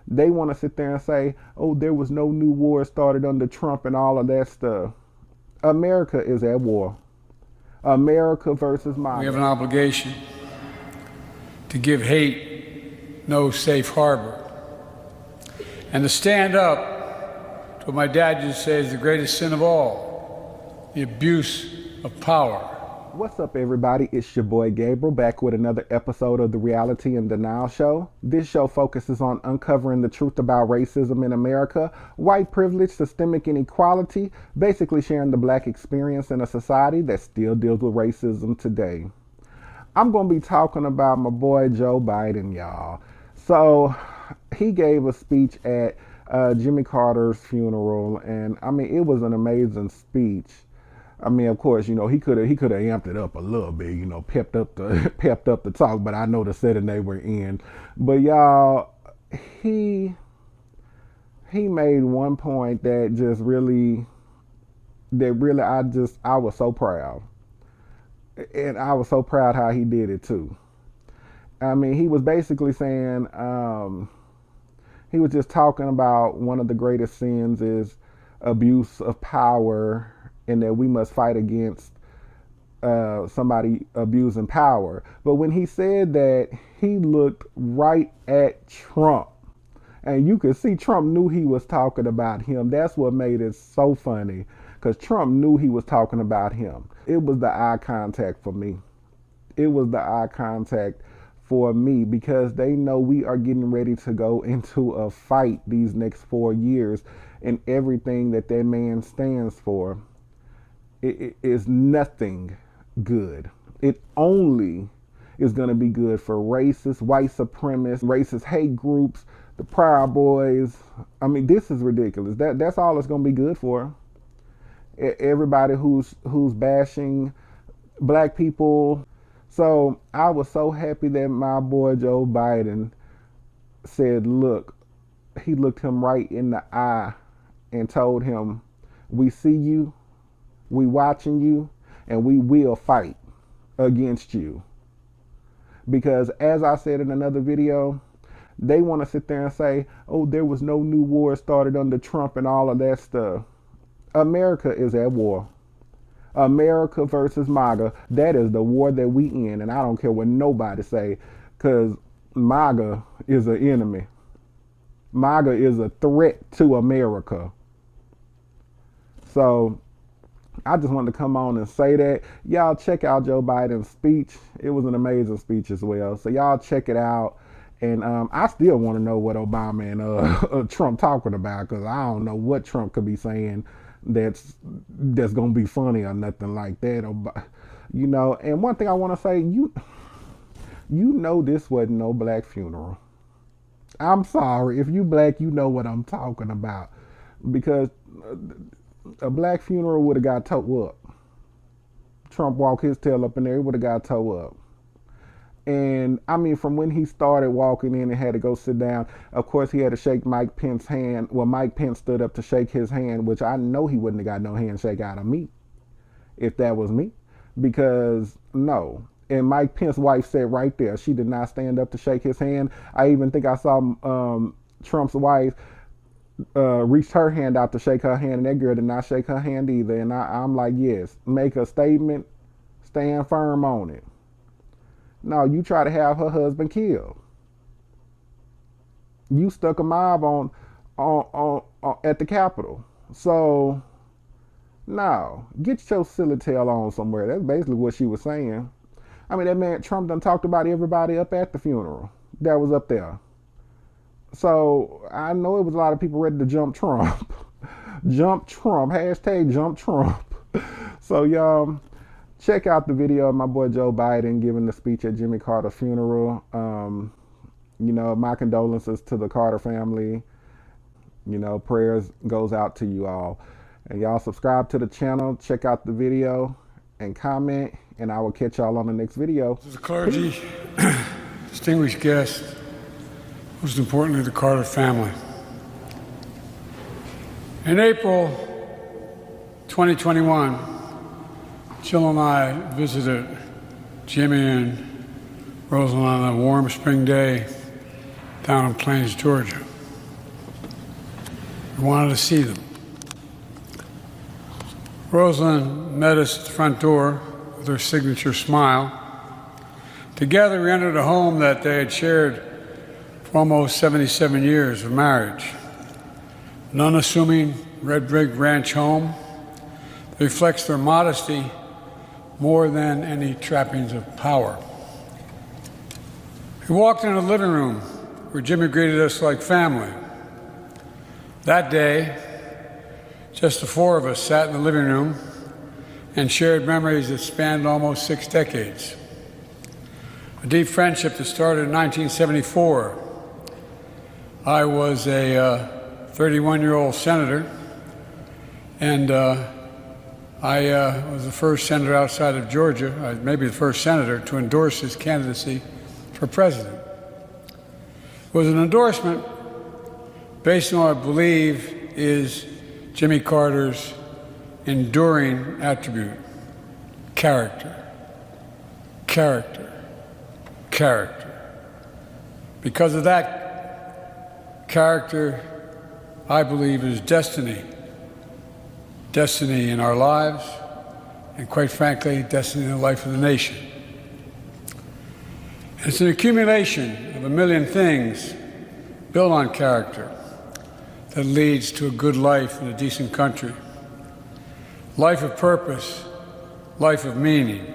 They want to sit there and say, oh, there was no new war started under Trump and all of that stuff. America is at war. America versus MAGA. We have an obligation to give hate no safe harbor and to stand up to what my dad used to say is the greatest sin of all, the abuse of power. What's up, everybody? It's your boy Gabriel back with another episode of the Reality and Denial Show. This show focuses on uncovering the truth about racism in America, white privilege, systemic inequality, basically sharing the black experience in a society that still deals with racism today. I'm going to be talking about my boy Joe Biden, y'all. So he gave a speech at Jimmy Carter's funeral, and I mean, it was an amazing speech. I mean, of course, you know, he could have amped it up a little bit, you know, pepped up the talk, but I know the setting they were in. But y'all, he made one point that I was so proud. And I was so proud how he did it too. I mean, he was basically saying, he was just talking about one of the greatest sins is abuse of power, and that we must fight against somebody abusing power. But when he said that, he looked right at Trump. And you could see Trump knew he was talking about him. That's what made it so funny, because Trump knew he was talking about him. It was the eye contact for me. It was the eye contact for me, because they know we are getting ready to go into a fight these next 4 years, and everything that man stands for. It is nothing good. It only is going to be good for racist, white supremacists, racist hate groups, the Proud Boys. I mean, this is ridiculous. That's all it's going to be good for. Everybody who's bashing black people. So I was so happy that my boy Joe Biden said, look, he looked him right in the eye and told him, we see you, we watching you, and we will fight against you. Because as I said in another video, they want to sit there and say, oh, there was no new war started under Trump and all of that stuff. America is at war. America versus MAGA. That is the war that we in, and I don't care what nobody say, because MAGA is an enemy. MAGA is a threat to America. So I just wanted to come on and say that. Y'all check out Joe Biden's speech. It was an amazing speech as well. So y'all check it out. And I still want to know what Obama and Trump talking about, because I don't know what Trump could be saying that's going to be funny or nothing like that. You know, and one thing I want to say, you know this wasn't no black funeral. I'm sorry. If you black, you know what I'm talking about. Because a black funeral would have got towed up. Trump walked his tail up in there, it would have got towed up. And I mean, from when he started walking in and had to go sit down, of course he had to shake Mike Pence's hand. Well, Mike Pence stood up to shake his hand, which I know he wouldn't have got no handshake out of me if that was me. Because no. And Mike Pence's wife said right there, she did not stand up to shake his hand. I even think I saw Trump's wife reached her hand out to shake her hand, and that girl did not shake her hand either. And I'm like, yes, make a statement, stand firm on it. No, you try to have her husband killed. You stuck a mob on at the Capitol. So no, get your silly tail on somewhere. That's basically what she was saying. I mean, that man Trump done talked about everybody up at the funeral that was up there. So I know it was a lot of people ready to jump Trump. Jump Trump. Hashtag jump Trump. So y'all, check out the video of my boy Joe Biden giving the speech at Jimmy Carter's funeral. You know, my condolences to the Carter family. You know, prayers goes out to you all. And y'all subscribe to the channel, check out the video, and comment, and I will catch y'all on the next video. To the clergy, distinguished guests, most importantly, the Carter family. In April 2021, Jill and I visited Jimmy and Rosalind on a warm spring day down in Plains, Georgia. We wanted to see them. Rosalind met us at the front door with her signature smile. Together, we entered a home that they had shared for almost 77 years of marriage. An unassuming red brick ranch home that reflects their modesty more than any trappings of power. We walked into the living room where Jimmy greeted us like family. That day, just the four of us sat in the living room and shared memories that spanned almost 6 decades. A deep friendship that started in 1974. I was a 31-year-old senator, and I was the first senator outside of Georgia, maybe the first senator, to endorse his candidacy for president. It was an endorsement based on what I believe is Jimmy Carter's enduring attribute: character, character, character. Because of that character, I believe is destiny. Destiny in our lives, and quite frankly, destiny in the life of the nation. It's an accumulation of a million things built on character that leads to a good life in a decent country. Life of purpose, life of meaning.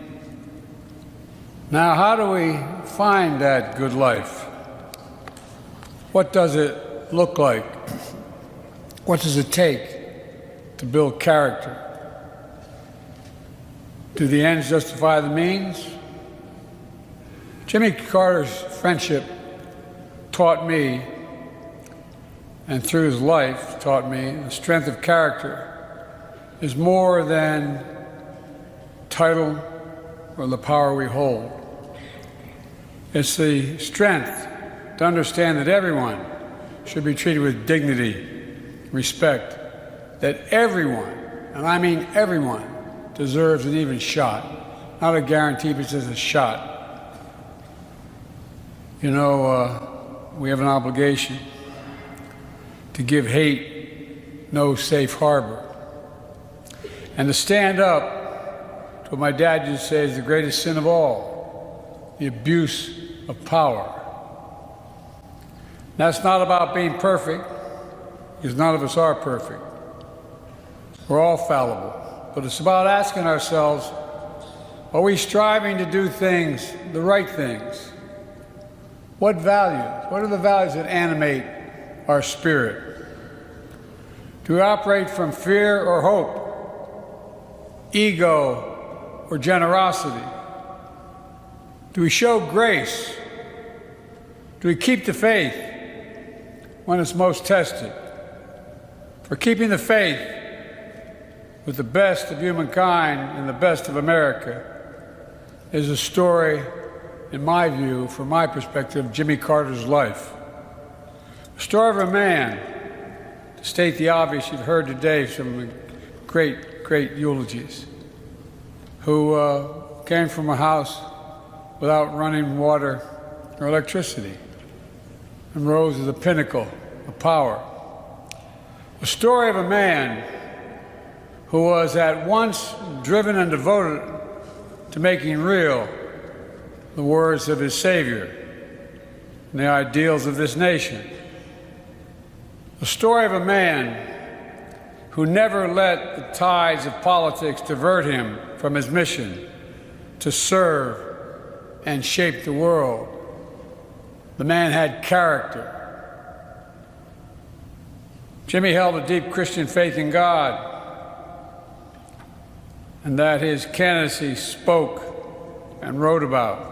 Now, how do we find that good life? What does it look like? What does it take to build character? Do the ends justify the means? Jimmy Carter's friendship taught me, and through his life taught me, the strength of character is more than title or the power we hold. It's the strength to understand that everyone should be treated with dignity, respect, that everyone, and I mean everyone, deserves an even shot. Not a guarantee, but just a shot. You know, we have an obligation to give hate no safe harbor, and to stand up to what my dad used to say is the greatest sin of all: the abuse of power. That's not about being perfect, because none of us are perfect. We're all fallible. But it's about asking ourselves, are we striving to do things, the right things? What values? What are the values that animate our spirit? Do we operate from fear or hope, ego or generosity? Do we show grace? Do we keep the faith when it's most tested? For keeping the faith with the best of humankind and the best of America is a story, in my view, from my perspective, Jimmy Carter's life. A story of a man, to state the obvious, you've heard today some great eulogies, who came from a house without running water or electricity and rose to the pinnacle of power. A story of a man who was at once driven and devoted to making real the words of his Savior and the ideals of this nation. The story of a man who never let the tides of politics divert him from his mission to serve and shape the world. The man had character. Jimmy held a deep Christian faith in God, and that his candidacy spoke and wrote about.